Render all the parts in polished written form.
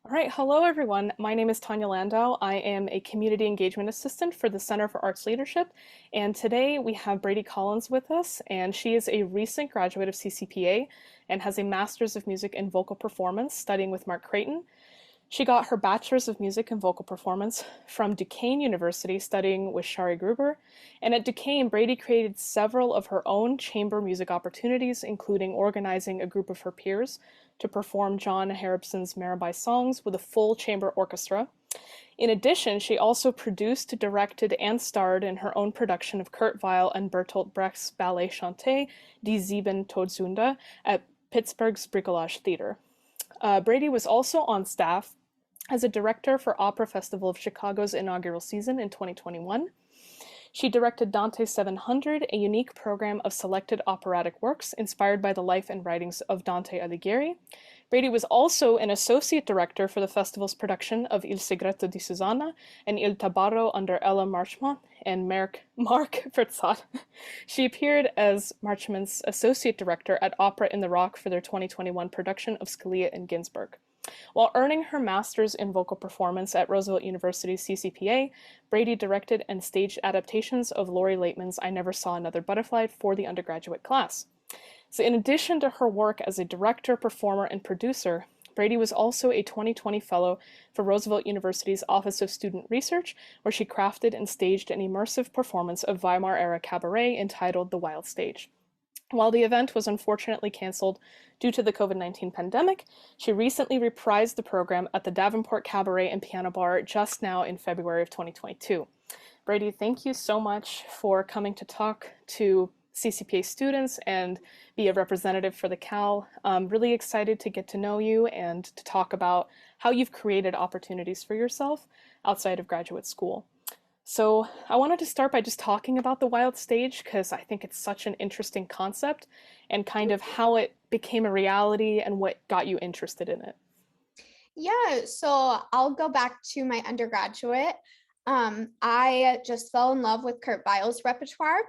All right, hello everyone. My name is Tanya Landau. I am a community engagement assistant for the Center for Arts Leadership, and today we have Brady Collins with us, and she is a recent graduate of CCPA and has a Master's of Music in Vocal Performance studying with Mark Creighton. She got her Bachelor's of Music and Vocal Performance from Duquesne University studying with Shari Gruber. And at Duquesne, Brady created several of her own chamber music opportunities, including organizing a group of her peers to perform John Harrobson's Mirabai songs with a full chamber orchestra. In addition, she also produced, directed, and starred in her own production of Kurt Weill and Bertolt Brecht's ballet chanté Die Sieben Todsünder at Pittsburgh's Bricolage Theater. Brady was also on staff as a director for Opera Festival of Chicago's inaugural season in 2021. She directed Dante 700, a unique program of selected operatic works inspired by the life and writings of Dante Alighieri. Brady was also an associate director for the festival's production of Il Segreto di Susanna and Il Tabarro under Ella Marchmont and Mark Fritzot. She appeared as Marchmont's associate director at Opera in the Rock for their 2021 production of Scalia and Ginsberg. While earning her master's in vocal performance at Roosevelt University's CCPA, Brady directed and staged adaptations of Lori Laitman's I Never Saw Another Butterfly for the undergraduate class. So in addition to her work as a director, performer, and producer, Brady was also a 2020 fellow for Roosevelt University's Office of Student Research, where she crafted and staged an immersive performance of Weimar-era cabaret entitled The Wild Stage. While the event was unfortunately canceled due to the COVID-19 pandemic, she recently reprised the program at the Davenport Cabaret and Piano Bar just now in February of 2022. Brady, thank you so much for coming to talk to CCPA students and be a representative for the Cal. I'm really excited to get to know you and to talk about how you've created opportunities for yourself outside of graduate school. So I wanted to start by just talking about the wild stage because I think it's such an interesting concept and kind of how it became a reality and what got you interested in it. Yeah, so I'll go back to my undergraduate. I just fell in love with Kurt Weill's repertoire.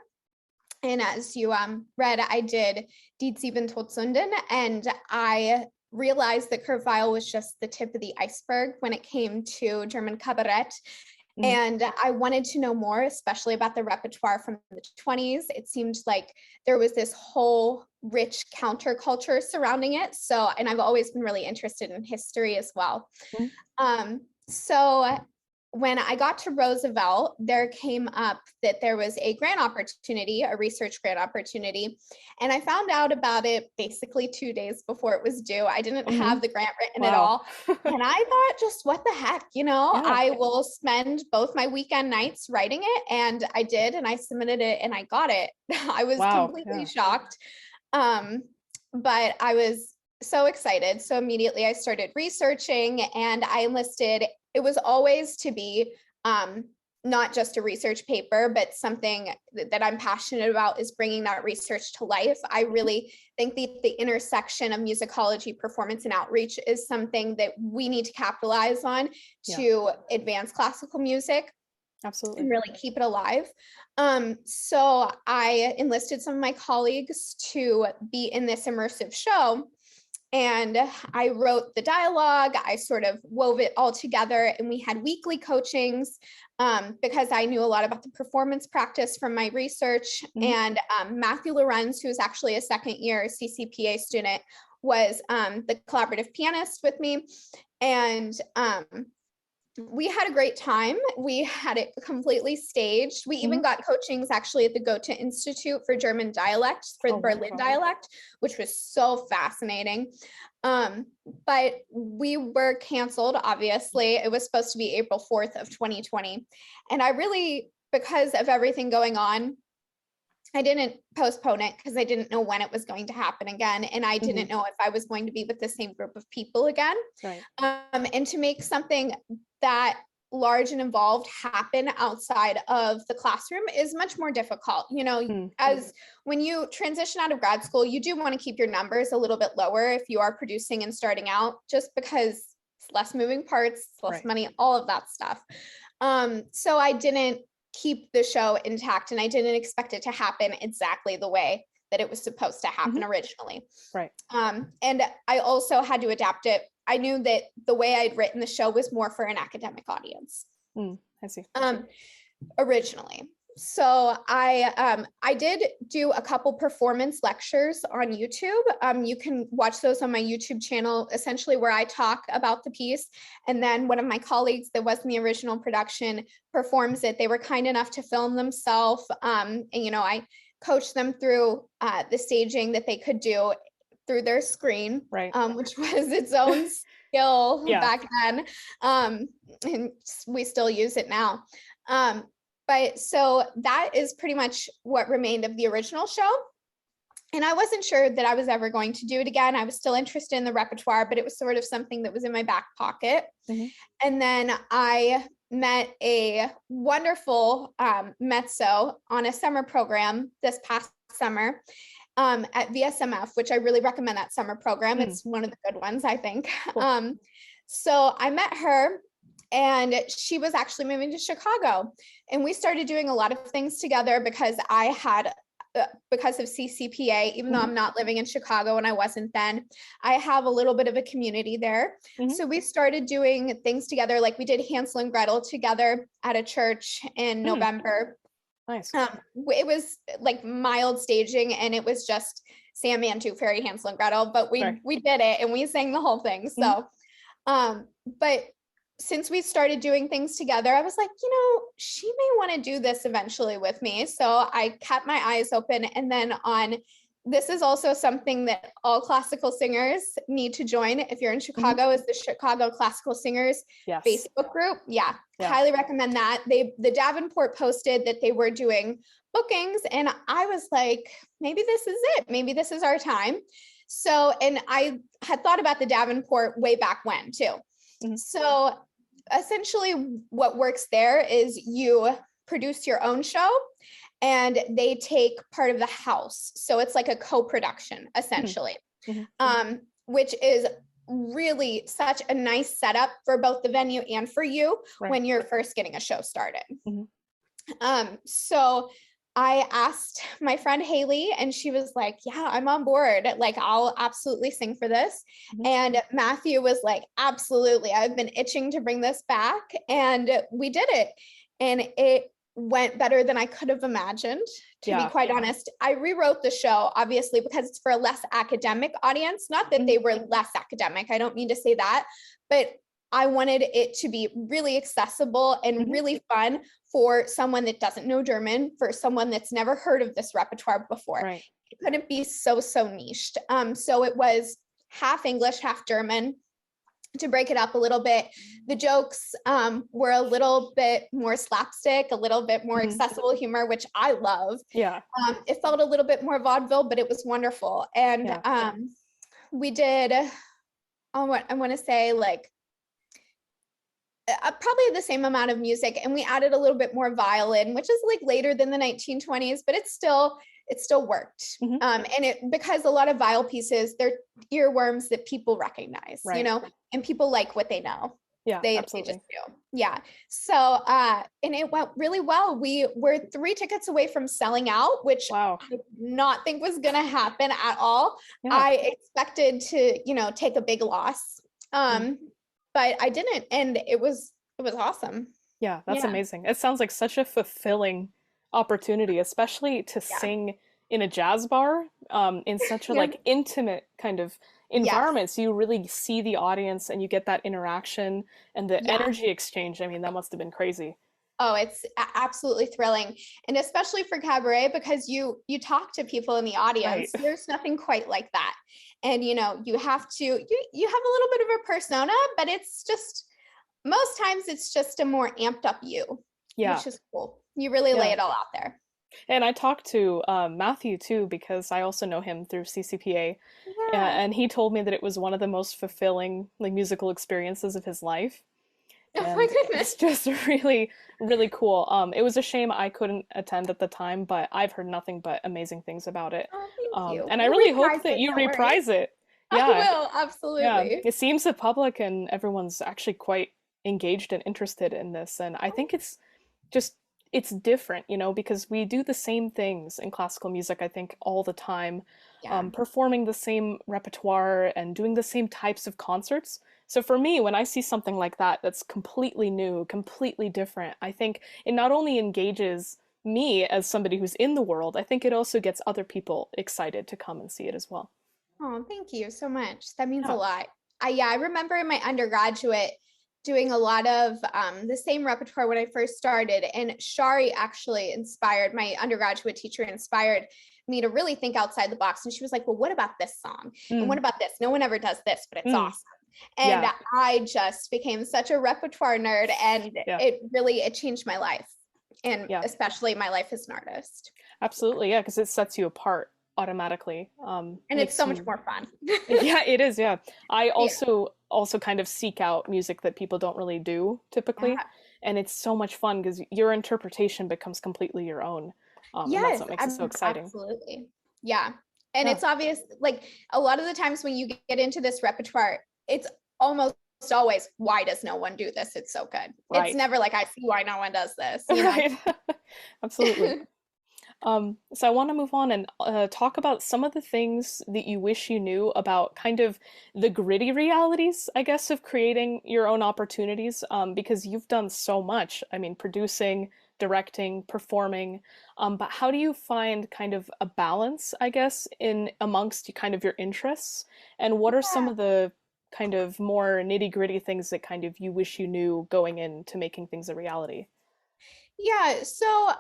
And as you read, I did Die Sieben Todsünden, and I realized that Kurt Weill was just the tip of the iceberg when it came to German cabaret. And I wanted to know more, especially about the repertoire from the 20s. It seemed like there was this whole rich counterculture surrounding it. So, and I've always been really interested in history as well. So when I got to Roosevelt, there came up that there was a grant opportunity, a research grant opportunity. And I found out about it basically 2 days before it was due. I didn't have the grant written at all. And I thought, just what the heck, I will spend both my weekend nights writing it. And I did, and I submitted it and I got it. I was completely shocked. But I was so excited. So immediately I started researching and I enlisted. It was always to be not just a research paper, but something that I'm passionate about is bringing that research to life. I really think the intersection of musicology, performance, and outreach is something that we need to capitalize on to advance classical music. Absolutely. And really keep it alive. So I enlisted some of my colleagues to be in this immersive show. And I wrote the dialogue, I sort of wove it all together, and we had weekly coachings because I knew a lot about the performance practice from my research. And Matthew Lorenz, who is actually a second year CCPA student, was the collaborative pianist with me. And we had a great time. We had it completely staged. We even got coachings actually at the Goethe Institute for German dialects for the Berlin dialect, which was so fascinating. But we were canceled, obviously. It was supposed to be April 4th of 2020. And I really, because of everything going on, I didn't postpone it because I didn't know when it was going to happen again. And I didn't know if I was going to be with the same group of people again. And to make something that large and involved happen outside of the classroom is much more difficult. As when you transition out of grad school, you do want to keep your numbers a little bit lower if you are producing and starting out, just because it's less moving parts, less money, all of that stuff. So I didn't keep the show intact and I didn't expect it to happen exactly the way that it was supposed to happen originally. Right. And I also had to adapt it. I knew that the way I'd written the show was more for an academic audience. I see. Originally. So I did do a couple performance lectures on YouTube. You can watch those on my YouTube channel, essentially where I talk about the piece. And then one of my colleagues that was in the original production performs it. They were kind enough to film themselves. And, you know, I coached them through the staging that they could do through their screen, Right. which was its own skill back then. And we still use it now. But so that is pretty much what remained of the original show. And I wasn't sure that I was ever going to do it again. I was still interested in the repertoire, but it was sort of something that was in my back pocket. And then I met a wonderful mezzo on a summer program this past summer at VSMF, which I really recommend that summer program. It's one of the good ones, I think. Cool. So I met her, and she was actually moving to Chicago, and we started doing a lot of things together because I had, because of CCPA, even though I'm not living in Chicago and I wasn't then, I have a little bit of a community there. So we started doing things together. Like we did Hansel and Gretel together at a church in November. Nice. It was like mild staging, and it was just Sandman, Tooth Fairy, Hansel and Gretel, but we did it and we sang the whole thing. So, but since we started doing things together, I was like, you know, she may want to do this eventually with me. So I kept my eyes open. And then this is also something that all classical singers need to join. If you're in Chicago, is the Chicago Classical Singers Facebook group. Yeah, highly recommend that. The Davenport posted that they were doing bookings, and I was like, maybe this is it. Maybe this is our time. So, and I had thought about the Davenport way back when too. So essentially what works there is you produce your own show and they take part of the house. So it's like a co-production essentially, which is really such a nice setup for both the venue and for you when you're first getting a show started. So I asked my friend Haley, and she was like, yeah, I'm on board. Like, I'll absolutely sing for this. And Matthew was like, absolutely. I've been itching to bring this back. And we did it. And it went better than I could have imagined, to be quite honest. I rewrote the show, obviously, because it's for a less academic audience. Not that they were less academic. I don't mean to say that, but I wanted it to be really accessible and really fun for someone that doesn't know German, for someone that's never heard of this repertoire before. It couldn't be so niched. So it was half English, half German, to break it up a little bit. The jokes were a little bit more slapstick, a little bit more accessible humor, which I love. It felt a little bit more vaudeville, but it was wonderful. And we did, I want to say like, probably the same amount of music, and we added a little bit more violin, which is like later than the 1920s, but it still worked. And because a lot of viol pieces, they're earworms that people recognize, you know, and people like what they know. They just do. So and it went really well. We were 3 tickets away from selling out, which I did not think was gonna happen at all. I expected to, you know, take a big loss. But I didn't, and it was awesome. Yeah, that's amazing. It sounds like such a fulfilling opportunity, especially to sing in a jazz bar, in such a like intimate kind of environment. So you really see the audience and you get that interaction and the energy exchange. I mean, that must have been crazy. Oh, it's absolutely thrilling. And especially for cabaret, because you talk to people in the audience. There's nothing quite like that. And, you know, you have to, you have a little bit of a persona, but it's just, most times it's just a more amped up you, which is cool. You really lay it all out there. And I talked to Matthew too, because I also know him through CCPA. And he told me that it was one of the most fulfilling like musical experiences of his life. Oh my goodness. It's just really, really cool. It was a shame I couldn't attend at the time, but I've heard nothing but amazing things about it. Oh, thank you. And I really hope that you reprise it. I will, absolutely. It seems the public and everyone's actually quite engaged and interested in this. And I think it's just it's different, you know, because we do the same things in classical music, I think, all the time, Yeah. performing the same repertoire and doing the same types of concerts. So for me, when I see something like that that's completely new, completely different, I think it not only engages me as somebody who's in the world, I think it also gets other people excited to come and see it as well. Oh, thank you so much. That means a Yeah. lot. I remember in my undergraduate doing a lot of the same repertoire when I first started. And Shari actually inspired, my undergraduate teacher inspired me to really think outside the box. And she was like, well, what about this song? And what Mm, about this? No one ever does this, but it's mm, awesome. And yeah. I just became such a repertoire nerd, and Yeah. it changed my life, and Yeah. especially my life as an artist. Absolutely. Yeah, because it sets you apart automatically. And it's Makes so much you more fun. Yeah, it is, yeah. I Yeah. also kind of seek out music that people don't really do typically, Yeah. and it's so much fun because your interpretation becomes completely your own. And that's Yes, what makes it so exciting. absolutely. Yeah. And Yeah, it's obvious, like a lot of the times when you get into this repertoire, it's almost always, why does no one do this? It's so good. It's right. never like, I see why no one does this, you know? Right. Absolutely. So I want to move on and talk about some of the things that you wish you knew about kind of the gritty realities, I guess, of creating your own opportunities, because you've done so much. I mean, producing, directing, performing. But how do you find kind of a balance, I guess, in amongst kind of your interests? And what are some Yeah. of the kind of more nitty-gritty things that kind of you wish you knew going into making things a reality? Yeah. So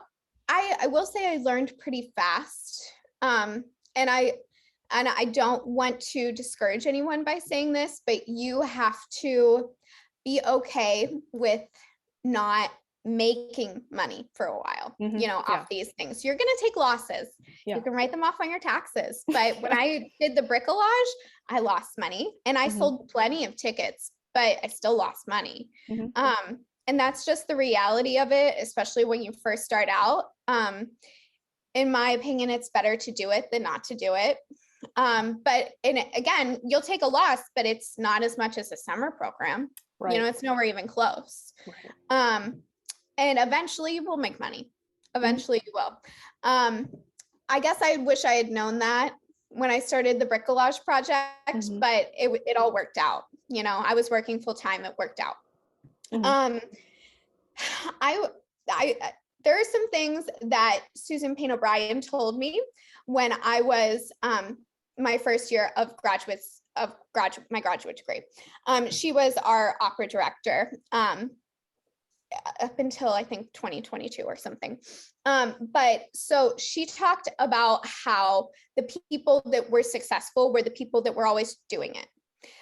I will say I learned pretty fast. Um, and I don't want to discourage anyone by saying this, but you have to be okay with not making money for a while, Hmm. you know, Yeah. off these things. You're going to take losses. You Yeah. can write them off on your taxes. But when I did the bricolage, I lost money, and I Hmm. sold plenty of tickets, but I still lost money. Hmm. And that's just the reality of it, especially when you first start out. In my opinion, it's better to do it than not to do it. But again, you'll take a loss, but it's not as much as a summer program. You know, Right. it's nowhere even close. Right. Um, and eventually you will make money. Hmm. Eventually you will. Um, I guess I wish I had known that when I started the bricolage project, Hmm. but it all worked out. You know, I was working full time. It worked out. Hmm. Um, I, there are some things that Susan Payne O'Brien told me when I was my first year of my graduate degree. She was our opera director up until I think 2022 or something. But so she talked about how the people that were successful were the people that were always doing it.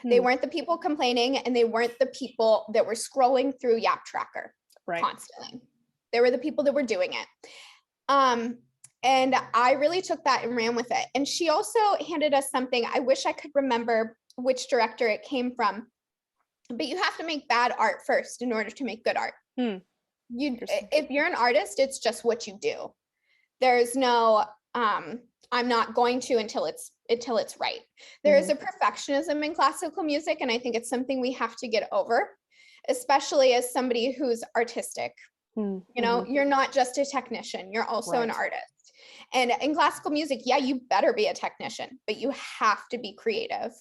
They Hmm. weren't the people complaining, and they weren't the people that were scrolling through Yap Tracker Right. constantly. They were the people that were doing it. Um, and I really took that and ran with it. And she also handed us something. I wish I could remember which director it came from, but you have to make bad art first in order to make good art. Hmm. You, Interesting. if you're an artist, it's just what you do. There's no I'm not going to until it's right. There is Hmm. a perfectionism in classical music, and I think it's something we have to get over, especially as somebody who's artistic. Hmm. You Hmm. know, you're not just a technician, you're also an Right. artist. And in classical music, yeah, you better be a technician, but you have to be creative.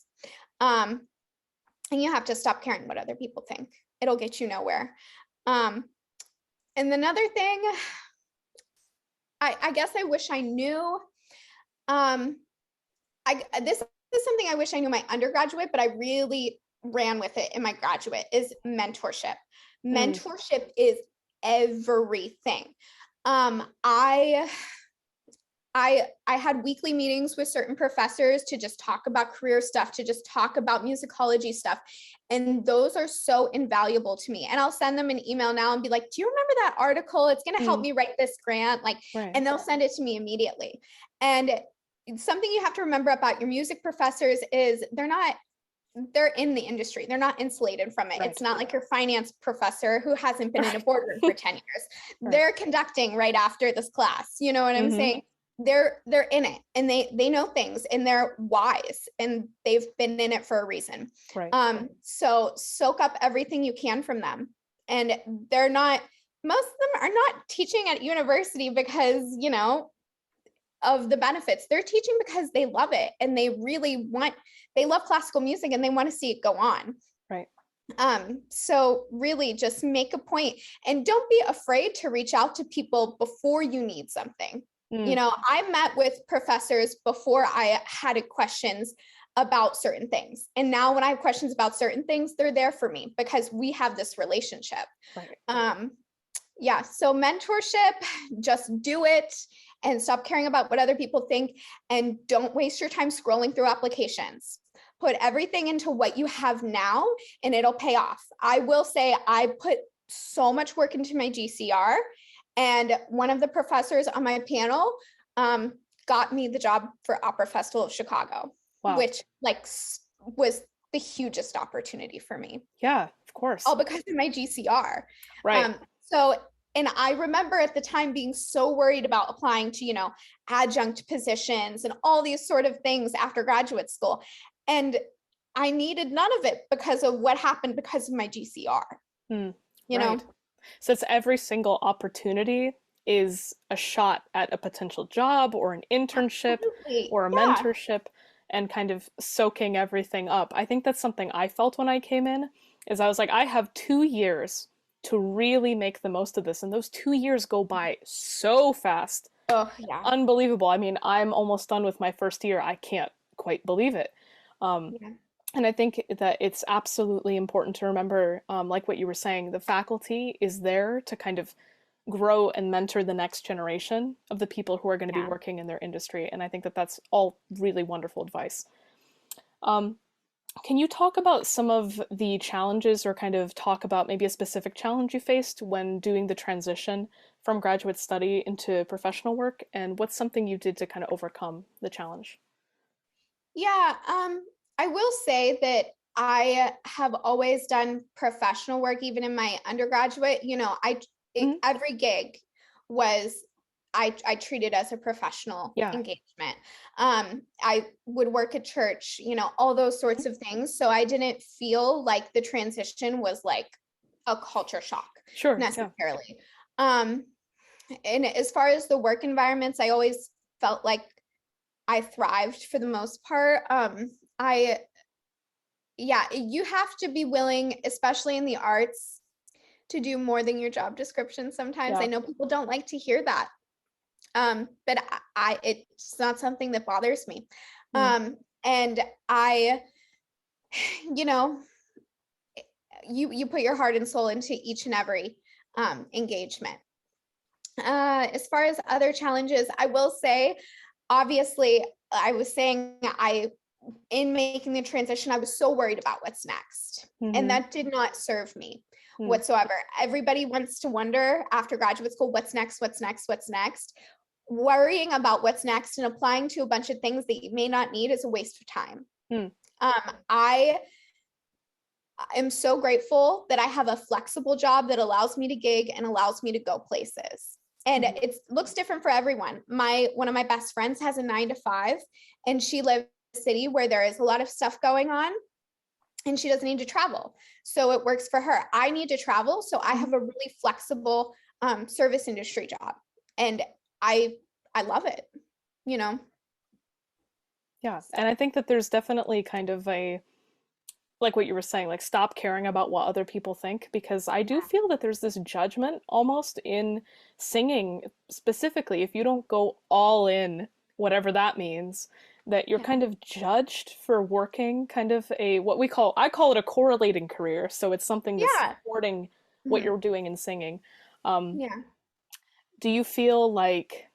Um, and you have to stop caring what other people think. It'll get you nowhere. Um, and another thing, I guess I wish I knew. Um, this is something I wish I knew my undergraduate, but I really ran with it in my graduate, is mentorship. Hmm. Mentorship is everything. Um, I I had weekly meetings with certain professors to just talk about career stuff, to just talk about musicology stuff. And those are so invaluable to me. And I'll send them an email now and be like, do you remember that article? It's going to help Hmm. me write this grant. Like, Right. and they'll send it to me immediately. And something you have to remember about your music professors is they're in the industry. They're not insulated from it. It's Right. not like your finance professor who hasn't been in a Right. boardroom for 10 years. Right. They're conducting right after this class. You know what I'm Hmm. saying? They're in it, and they know things, and they're wise, and they've been in it for a reason. Right. So soak up everything you can from them. And they're not most of them are not teaching at university because, of the benefits. They're teaching because they love it and they love classical music and they want to see it go on. Right. So really just make a point and don't be afraid to reach out to people before you need something. Mm. I met with professors before I had questions about certain things. And now when I have questions about certain things, they're there for me because we have this relationship. Right. Yeah. So mentorship, just do it and stop caring about what other people think and don't waste your time scrolling through applications. Put everything into what you have now and it'll pay off. I will say I put so much work into my GCR, and one of the professors on my panel got me the job for Opera Festival of Chicago, Wow. which was the hugest opportunity for me. Yeah, of course. All because of my GCR. Right. And I remember at the time being so worried about applying to, adjunct positions and all these sort of things after graduate school. And I needed none of it because of what happened because of my GCR, Mm. you Right. know? So it's every single opportunity is a shot at a potential job or an internship Absolutely. or a Yeah. mentorship and kind of soaking everything up. I think that's something I felt when I came in is I was like, I have 2 years to really make the most of this. And those 2 years go by so fast. Oh, yeah. Unbelievable. I mean, I'm almost done with my first year. I can't quite believe it. Um, Yeah. and I think that it's absolutely important to remember, like what you were saying, the faculty is there to kind of grow and mentor the next generation of the people who are going to be Yeah. working in their industry. And I think that that's all really wonderful advice. Um, can you talk about some of the challenges or kind of talk about maybe a specific challenge you faced when doing the transition from graduate study into professional work? And what's something you did to kind of overcome the challenge? Yeah. I will say that I have always done professional work, even in my undergraduate. Mhm. Every gig was I treated as a professional Yeah. engagement. I would work at church, all those sorts of things. So I didn't feel like the transition was like a culture shock Sure. Yeah. necessarily. Um, and as far as the work environments, I always felt like I thrived for the most part. I Yeah, you have to be willing, especially in the arts, to do more than your job description sometimes. I Yeah. know people don't like to hear that. But it's not something that bothers me. Mm. And I, you know, you put your heart and soul into each and every engagement. As far as other challenges, I will say, obviously, I was saying in making the transition, I was so worried about what's next. And Mm-hmm. that did not serve me Mm. whatsoever. Everybody wants to wonder after graduate school, what's next, what's next, what's next. Worrying about what's next and applying to a bunch of things that you may not need is a waste of time. Mm. I am so grateful that I have a flexible job that allows me to gig and allows me to go places. And Mhm. it looks different for everyone. One of my best friends has a 9 to 5, and she lives in a city where there is a lot of stuff going on, and she doesn't need to travel. So it works for her. I need to travel, so I Mhm. have a really flexible service industry job, and I I love it. You know. Yeah. So And I think that there's definitely kind of a, like what you were saying, like stop caring about what other people think, because I do feel that there's this judgment almost in singing specifically. If you don't go all in, whatever that means, that you're yeah, kind of judged for working kind of a what I call it a correlating career. So it's something that's yeah, supporting what mhm, you're doing in singing. Um, yeah. do you feel like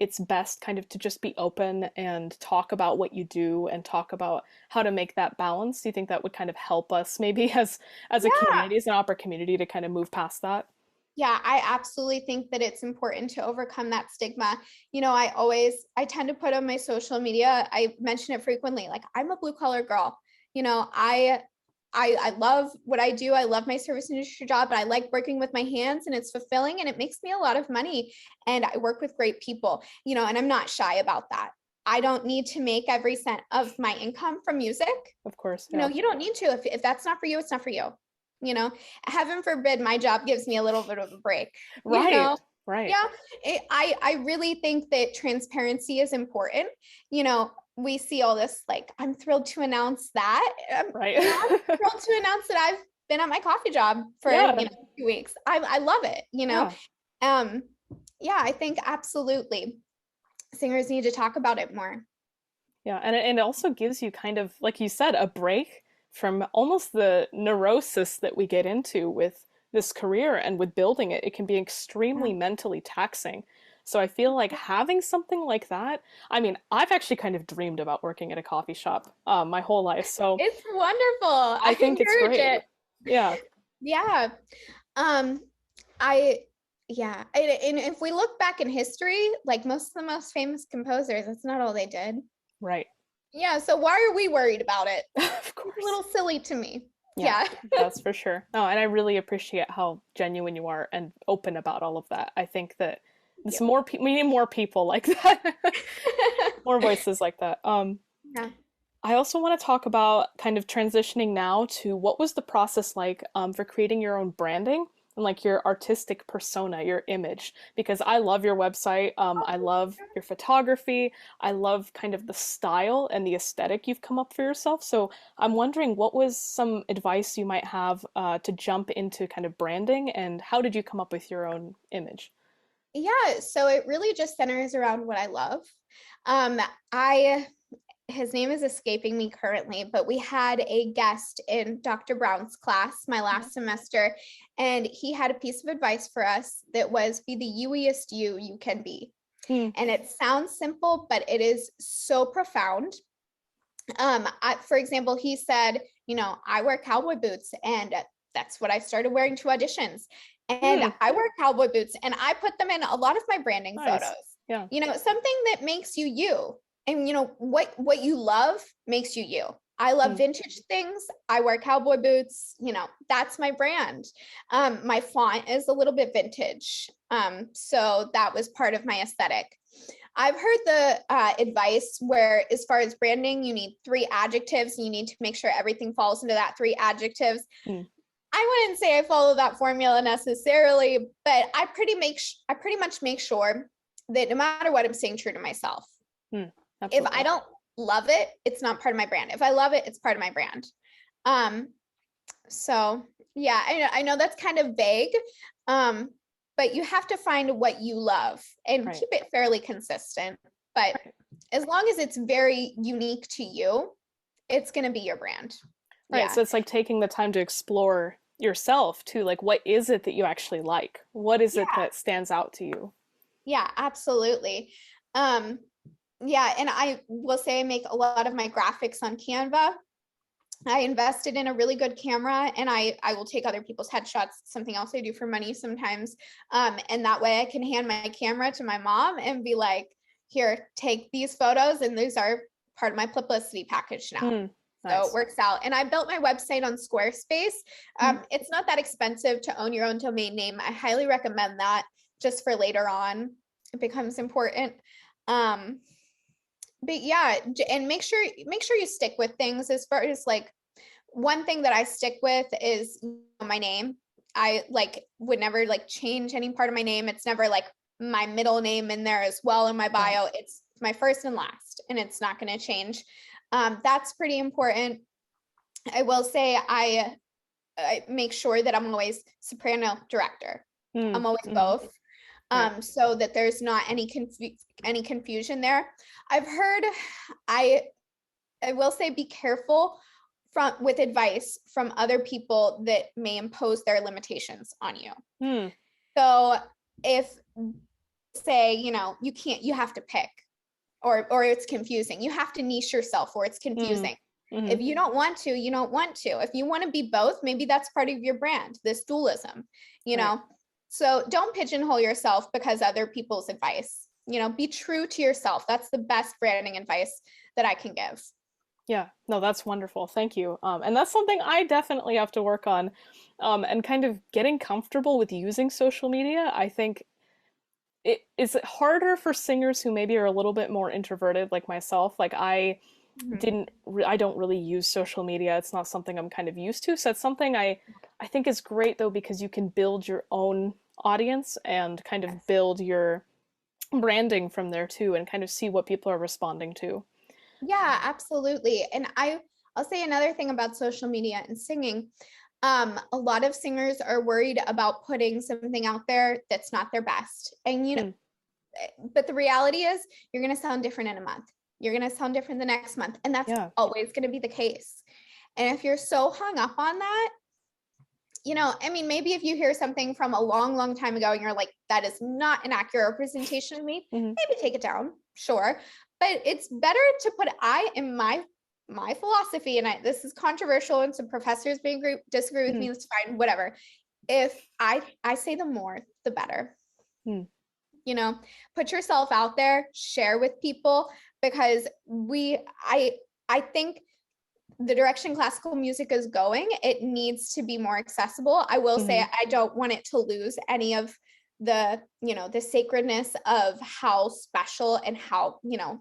it's best kind of to just be open and talk about what you do and talk about how to make that balance? Do you think that would kind of help us maybe as a Yeah. community, as an opera community to kind of move past that? Yeah, I absolutely think that it's important to overcome that stigma. I tend to put on my social media, I mention it frequently, like I'm a blue collar girl. You know, I love what I do. I love my service industry job, but I like working with my hands and it's fulfilling and it makes me a lot of money. And I work with great people, and I'm not shy about that. I don't need to make every cent of my income from music. Of course, yeah. You don't need to. If that's not for you, it's not for you. Heaven forbid my job gives me a little bit of a break, you Right, know? right, Yeah, I really think that transparency is important. We see all this, like, I'm thrilled to announce that. right. I'm thrilled to announce that I've been at my coffee job for, Yeah, 2 weeks. I love it. yeah. Um, yeah, I think absolutely singers need to talk about it more. Yeah, and it also gives you kind of, like you said, a break from almost the neurosis that we get into with this career and with building it. It can be Yeah. extremely mentally taxing. So I feel like having something like that, I mean, I've actually kind of dreamed about working at a coffee shop my whole life. So It's wonderful. I I think it's encourage great. it. Yeah, Yeah. Um, I yeah, and if we look back in history, like most of the most famous composers, that's not all they did. right. Yeah, so why are we worried about it? Of It's a course. little silly to me. Yeah, Yeah. that's for sure. No, and I really appreciate how genuine you are and open about all of that. I think that Thank it's we need more people like that. you. More voices like that. Yeah. I also want to talk about kind of transitioning now to what was the process like for creating your own branding and like your artistic persona, your image, because I love your website. I love your photography. I love kind of the style and the aesthetic you've come up for yourself. So I'm wondering what was some advice you might have to jump into kind of branding, and how did you come up with your own image? Yeah, so it really just centers around what I love. Um, I his name is escaping me currently, but we had a guest in Dr. Brown's class my Mhm. last semester, and he had a piece of advice for us that was be the you-iest you can be. Hmm. And it sounds simple, but it is so profound. For example, he said, I wear cowboy boots, and that's what I started wearing to auditions. And Hmm. I wear cowboy boots, and I put them in a lot of my branding photos. Nice. Yeah. Something that makes you you, and what you love makes you you. I love Hmm. vintage things. I wear cowboy boots. That's my brand. My font is a little bit vintage, so that was part of my aesthetic. I've heard the advice where, as far as branding, you need 3 adjectives. And you need to make sure everything falls into that 3 adjectives. Hmm. I wouldn't say I follow that formula necessarily, but I pretty much make sure that no matter what, I'm staying true to myself. Hmm. If I Absolutely. don't love it, it's not part of my brand. If I love it, it's part of my brand. Um, so yeah, I know that's kind of vague, um, but you have to find what you love and Right. keep it fairly consistent. But Right. as long as it's very unique to you, it's going to be your brand. Right. Yeah. So it's like taking the time to explore yourself too. Like, what is it that you actually like? What is it Yeah. that stands out to you? Yeah, absolutely. Um, yeah, and I will say I make a lot of my graphics on Canva. I invested in a really good camera, and I will take other people's headshots, something else I do for money sometimes. And that way I can hand my camera to my mom and be like, here, take these photos, and these are part of my publicity package now. Hmm. So it Nice. works out. And I built my website on Squarespace. Hmm. It's not that expensive to own your own domain name. I highly recommend that just for later on. It becomes important. Um, but yeah, and make sure you stick with things. As far as, like, one thing that I stick with is my name. I like would never like change any part of my name. It's never like my middle name in there as well in my Right. bio. It's my first and last, and it's not going to change. That's pretty important. I will say I make sure that I'm always soprano director. Hmm. I'm always Hmm. both, Right. so that there's not any confusion there. I've heard I I will say be careful with advice from other people that may impose their limitations on you. Hmm. So if, say, you have to pick, or it's confusing. You have to niche yourself, or it's Hmm. confusing. Hmm. If you don't want to, you don't want to. If you want to be both, maybe that's part of your brand, this dualism, you Right. know. So don't pigeonhole yourself because other people's advice. Be true to yourself. That's the best branding advice that I can give. Yeah. No, that's wonderful. Thank you. And that's something I definitely have to work on. And kind of getting comfortable with using social media. I think it is harder for singers who maybe are a little bit more introverted, like myself. Like, I Mhm. I don't really use social media. It's not something I'm kind of used to. So it's something I think is great though, because you can build your own audience and kind of Yes. build your branding from there too, and kind of see what people are responding to. Yeah, absolutely. And I'll say another thing about social media and singing. A lot of singers are worried about putting something out there that's not their best. And Hmm. but the reality is you're going to sound different in a month. You're going to sound different the next month, and that's Yeah. always going to be the case. And if you're so hung up on that, I mean, maybe if you hear something from a long, long time ago and you're like, that is not an accurate representation of me, Hmm. maybe take it down, sure. But it's better to put I in my philosophy, and this is controversial, and some professors may disagree with Hmm. me, that's fine, whatever. If I say the more, the better. Hmm. You know, put yourself out there, share with people, because I think the direction classical music is going, it needs to be more accessible. I will say Hmm. I don't want it to lose any of the sacredness of how special and how,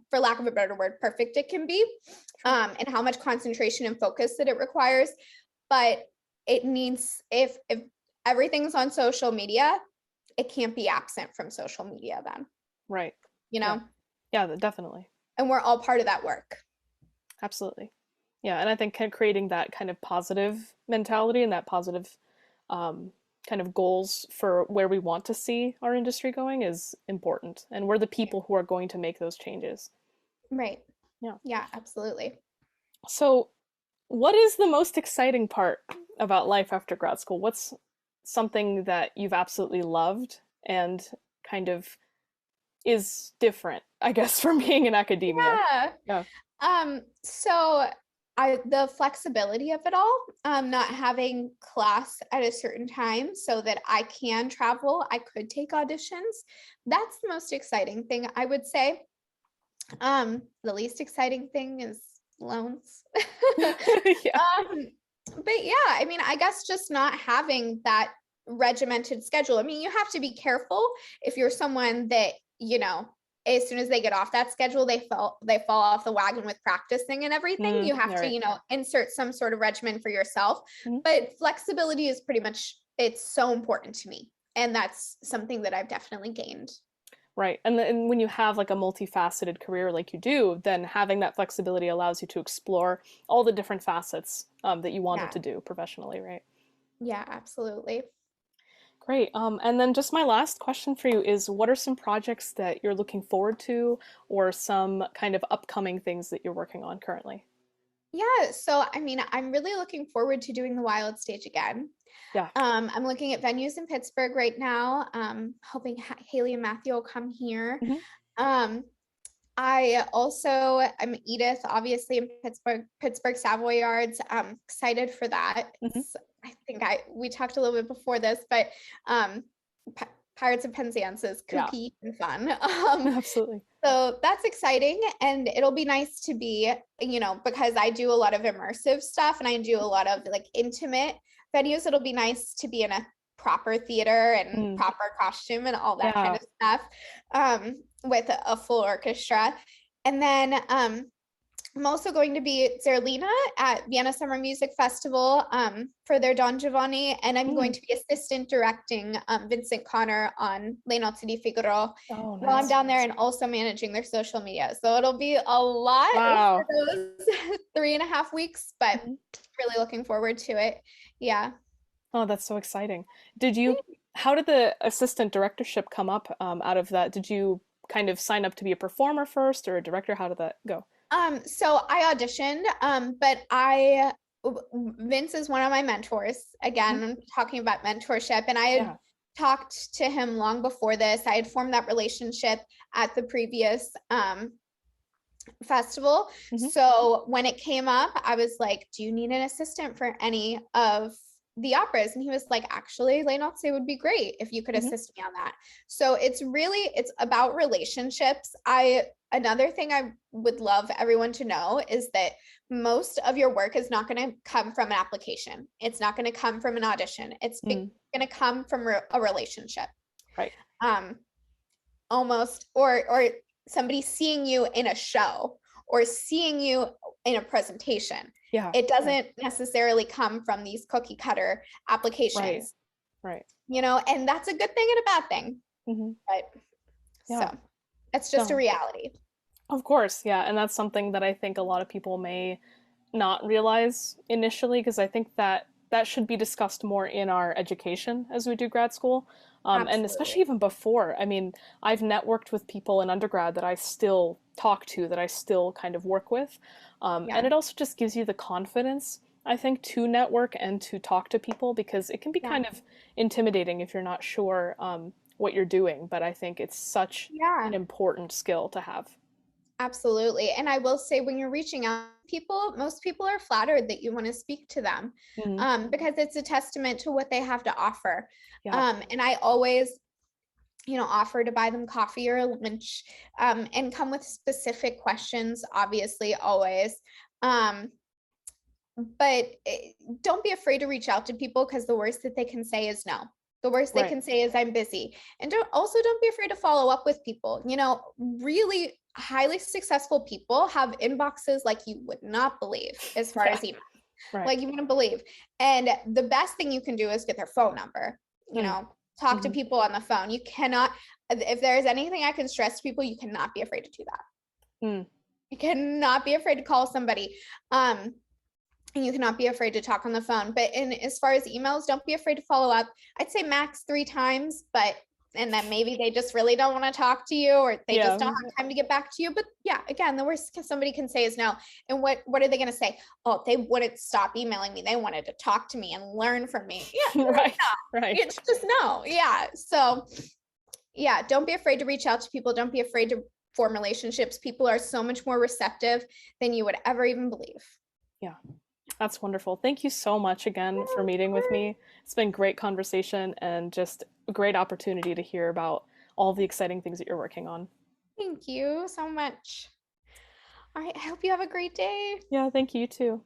for lack of a better word, perfect it can be, Sure. and how much concentration and focus that it requires. But it needs, if everything's on social media, it can't be absent from social media then, Right. you Yeah. know, Yeah, definitely. and we're all part of that work. Absolutely. Yeah, and I think kind of creating that kind of positive mentality and that positive um, kind of goals for where we want to see our industry going is important. And we're the people who are going to make those changes. Right. Yeah. Yeah, absolutely. So, what is the most exciting part about life after grad school? What's something that you've absolutely loved and kind of is different, I guess, from being in academia? Yeah. Yeah. So the flexibility of it all, not having class at a certain time so that I can travel, I could take auditions. That's the most exciting thing, I would say. The least exciting thing is loans. Yeah. Um, but yeah, I mean, I guess just not having that regimented schedule. I mean, you have to be careful if you're someone that, as soon as they get off that schedule, they fall off the wagon with practicing and everything. Mm, You have all to, right. insert some sort of regimen for yourself. Mhm. But flexibility is pretty much, it's so important to me. And that's something that I've definitely gained. Right. And when you have like a multifaceted career like you do, then having that flexibility allows you to explore all the different facets that you wanted Yeah. to do professionally, right? Yeah, absolutely. Great. And then just my last question for you is what are some projects that you're looking forward to or some kind of upcoming things that you're working on currently? Yeah, so I mean, I'm really looking forward to doing the Wild Stage again. Yeah. I'm looking at venues in Pittsburgh right now, hoping Haley and Matthew will come here. Hmm. Um, I'm Edith, obviously in Pittsburgh Savoyards. I'm excited for that. Hmm. I think we talked a little bit before this, but um, Pirates of Penzance is Yeah. kooky and fun. Absolutely. So that's exciting. And it'll be nice to be, because I do a lot of immersive stuff and I do a lot of like intimate venues. It'll be nice to be in a proper theater and Mm. proper costume and all that kind Yeah. of stuff, with a full orchestra. And then I'm also going to be at Zerlina at Vienna Summer Music Festival, for their Don Giovanni, and I'm going Mm. to be assistant directing Vincent Connor on Le Nozze di Figaro Oh, while I'm nice. down there, and also managing their social media. So it'll be a lot for Wow. those 3.5 weeks, but Mhm. really looking forward to it. Yeah. Oh, that's so exciting. How did the assistant directorship come up out of that? Did you kind of sign up to be a performer first or a director? How did that go? So I auditioned, but Vince is one of my mentors. Mhm. Again, I'm talking about mentorship, and I had Yeah. talked to him long before this. I had formed that relationship at the previous festival. Hmm. So when it came up, I was like, "Do you need an assistant for any of the operas?" And he was like, "Actually, Le Nozze would be great if you could Hmm. assist me on that." So it's about relationships. Another thing I would love everyone to know is that most of your work is not going to come from an application. It's not going to come from an audition. It's Mm. going to come from a relationship. Right. Um, Almost, or somebody seeing you in a show, or seeing you in a presentation. Yeah. It Right. doesn't necessarily come from these cookie cutter Right. applications, Right. and that's a good thing and a bad thing. Hmm. But Yeah. so it's just a No. reality. Of course. Yeah. And that's something that I think a lot of people may not realize initially, because I think that that should be discussed more in our education as we do grad school. And especially Absolutely. even before. I mean, I've networked with people in undergrad that I still talk to, that I still kind of work with. Yeah. And it also just gives you the confidence, I think, to network and to talk to people, because it can be Yeah. kind of intimidating if you're not sure what you're doing. But I think it's such an Yeah. important skill to have. Absolutely. And I will say, when you're reaching out to people, most people are flattered that you want to speak to them, Hmm. because it's a testament to what they have to offer. Yeah. And I always, offer to buy them coffee or lunch, and come with specific questions, obviously, always. Um, but don't be afraid to reach out to people, because the worst that they can say is no. The worst they Right. can say is I'm busy. And don't be afraid to follow up with people. Really highly successful people have inboxes like you would not believe, as far Yeah. as email, Right. like you wouldn't believe. And the best thing you can do is get their phone number, Mm. talk to Hmm. people on the phone. You cannot, if there's anything I can stress to people, you cannot be afraid to do that. Mm. You cannot be afraid to call somebody. Um, and you cannot be afraid to talk on the phone. But as far as emails, don't be afraid to follow up. I'd say max 3 times, and then maybe they just really don't want to talk to you, or they just Yeah. don't have time to get back to you. But yeah, again, the worst somebody can say is no. And what are they going to say? Oh, they wouldn't stop emailing me. They wanted to talk to me and learn from me. Yeah, Right. Right. it's just no. Yeah. So yeah, don't be afraid to reach out to people. Don't be afraid to form relationships. People are so much more receptive than you would ever even believe. Yeah. That's wonderful. Thank you so much again for meeting with me. It's been great conversation and just a great opportunity to hear about all the exciting things that you're working on. Thank you so much. All right. I hope you have a great day. Yeah, thank you too.